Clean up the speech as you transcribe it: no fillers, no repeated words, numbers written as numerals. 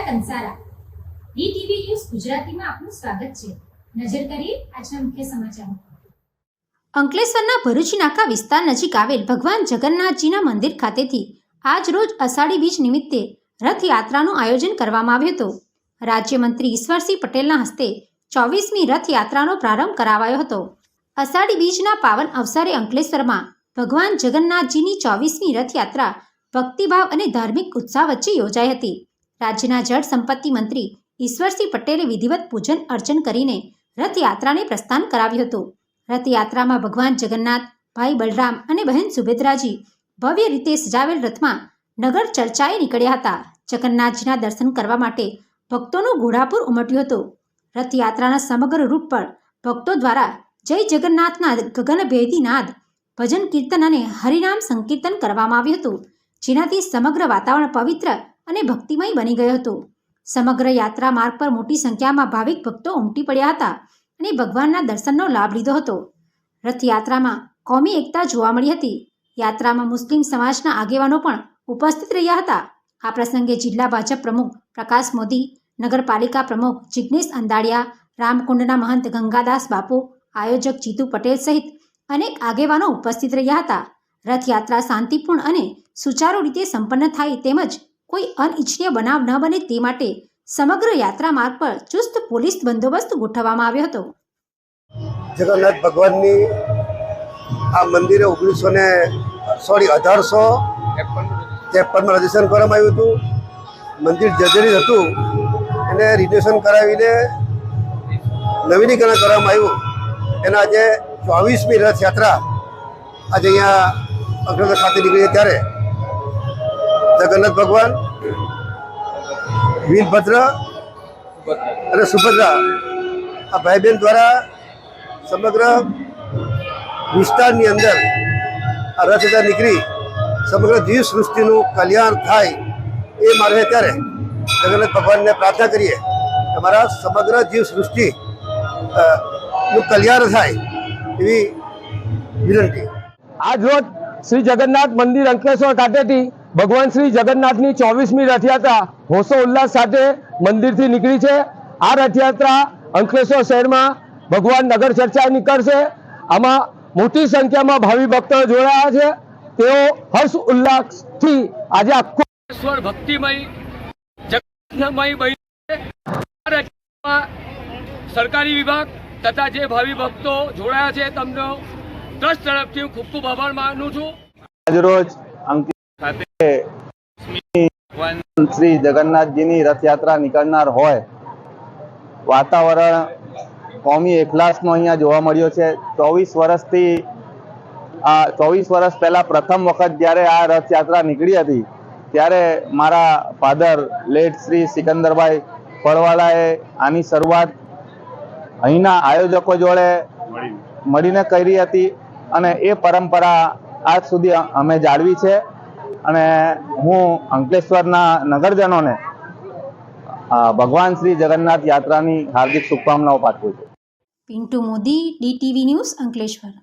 Kansara DTV news ગુજરાતીમાં આપનું સ્વાગત છે। નજર કરીએ આજના મુખ્ય સમાચારો। અંકલેશ્વરના ભરૂચ નાકા વિસ્તાર નજીક આવેલ ભગવાન જગન્નાથજીના મંદિર ખાતેથી આજ રોજ અષાઢી બીજ નિમિત્તે રથયાત્રાનું આયોજન કરવામાં આવ્યું હતું। રાજ્યમંત્રી ઈશ્વરસિંહ પટેલના હસ્તે 24મી રથયાત્રાનો પ્રારંભ કરાવાયો હતો। અષાઢી બીજના પાવન અવસરે અંકલેશ્વરમાં ભગવાન જગન્નાથજીની 24મી રથયાત્રા ભક્તિભાવ અને ધાર્મિક ઉત્સાહ વચ્ચે યોજાઈ હતી। રાજ્યના જળ સંપત્તિ મંત્રી ઈશ્વરસિંહ પટેલે વિધિવત પૂજન અર્ચન કરીને રથયાત્રાને પ્રસ્થાન કરાવ્યું હતું। રથયાત્રામાં ભગવાન જગન્નાથ, ભાઈ બલરામ અને બહેન સુભદ્રાજી ભવ્ય રીતે સજાવેલ રથમાં નગર ચર્ચાએ નીકળ્યા હતા। જગન્નાથજીના દર્શન કરવા માટે ભક્તોનું ઘોડાપુર ઉમટ્યું હતું। રથયાત્રાના સમગ્ર રૂટ પર ભક્તો દ્વારા જય જગન્નાથના ગગનભેદી નાદ, ભજન કીર્તન અને હરિનામ સંકીર્તન કરવામાં આવ્યું હતું, જેનાથી સમગ્ર વાતાવરણ પવિત્ર અને ભક્તિમય બની ગયું હતું। સમગ્ર યાત્રા માર્ગ પર મોટી સંખ્યામાં ભાવિક ભક્તો ઉમટી પડ્યા હતા અને ભગવાનના દર્શનનો લાભ લીધો હતો। રથયાત્રામાં કોમી એકતા જોવા મળી હતી। યાત્રામાં મુસ્લિમ સમાજના આગેવાનો પણ ઉપસ્થિત રહ્યા હતા। આ પ્રસંગે જિલ્લા ભાજપ પ્રમુખ પ્રકાશ મોદી, નગરપાલિકા પ્રમુખ જિગ્નેશ અંદાડિયા, રામકુંડના મહંત ગંગાદાસ બાપુ, આયોજક જીતુ પટેલ સહિત અનેક આગેવાનો ઉપસ્થિત રહ્યા હતા। રથયાત્રા શાંતિપૂર્ણ અને સુચારુ રીતે સંપન્ન થાય તેમજ કોઈ અનિચ્છનીય બનાવ ન બને તે માટે સમગ્ર યાત્રા માર્ગ પર ચુસ્ત પોલીસ બંદોબસ્ત ગોઠવવામાં આવ્યો હતો। જગન્નાથ ભગવાનની આ મંદિરે 1853માં રજીસ્ટ્રેશન કરવામાં આવ્યું હતું। મંદિર જર્જરિત હતું, એને રિનોવેશન કરાવીને નવીનીકરણ કરવામાં આવ્યું। એના આજે 24મી રથયાત્રા આજે અહીંયા અંકલેશ્વર ખાતે નીકળી ત્યારે જગન્નાથ ભગવાન, વીરભદ્ર અને સુભદ્રા આ ભાઈ બહેન દ્વારા સમગ્ર વિસ્તારની અંદર આ રથયાત્રા નીકળી સમગ્ર જીવ સૃષ્ટિનું કલ્યાણ થાય એ મારે ત્યારે જગન્નાથ ભગવાનને પ્રાર્થના કરીએ કે અમારા સમગ્ર જીવ સૃષ્ટિ નું કલ્યાણ થાય એવી વિનંતી। આજ રોજ શ્રી જગન્નાથ મંદિર અંકલેશ્વર ખાતેથી ભગવાન શ્રી જગન્નાથની 24મી રથયાત્રા હોશો ઉલ્લાસ સાથે મંદિરથી નીકળી છે। આ રથયાત્રા અંકલેશ્વર શહેરમાં ભગવાન નગર ચર્ચા નીકળશે। આમાં મોટી સંખ્યામાં ભાવિ ભક્તો જોડાયા છે। તેઓ હર્ષ ઉલ્લાસથી આજે આખું ભક્તિમય જગન્નાથમય બન્યું છે। સરકારી વિભાગ તથા જે ભાવિ ભક્તો જોડાયા છે તેમનો ટ્રસ્ટ તરફથી હું ખૂબ ખૂબ આભાર માનું છું। આજરોજ શ્રી જગન્નાથજીની રથયાત્રા નીકળનાર હોય વાતાવરણ કોમી એકલાસનો અહીંયા જોવા મળ્યો છે। 24 વર્ષ પહેલા પ્રથમ વખત જ્યારે આ રથયાત્રા નીકળી હતી ત્યારે મારા ફાધર લેટ શ્રી સિકંદરભાઈ ફળવાલાએ આની શરૂઆત અહીંના આયોજકો જોડે મળીને કરી હતી અને એ પરંપરા આજ સુધી અમે જાળવી છે। અને હું અંકલેશ્વરના નગરજનોને ભગવાન શ્રી જગન્નાથ યાત્રાની હાર્દિક શુભકામનાઓ પાઠવું છું। Pintu Modi, DTV news, Ankleshwar.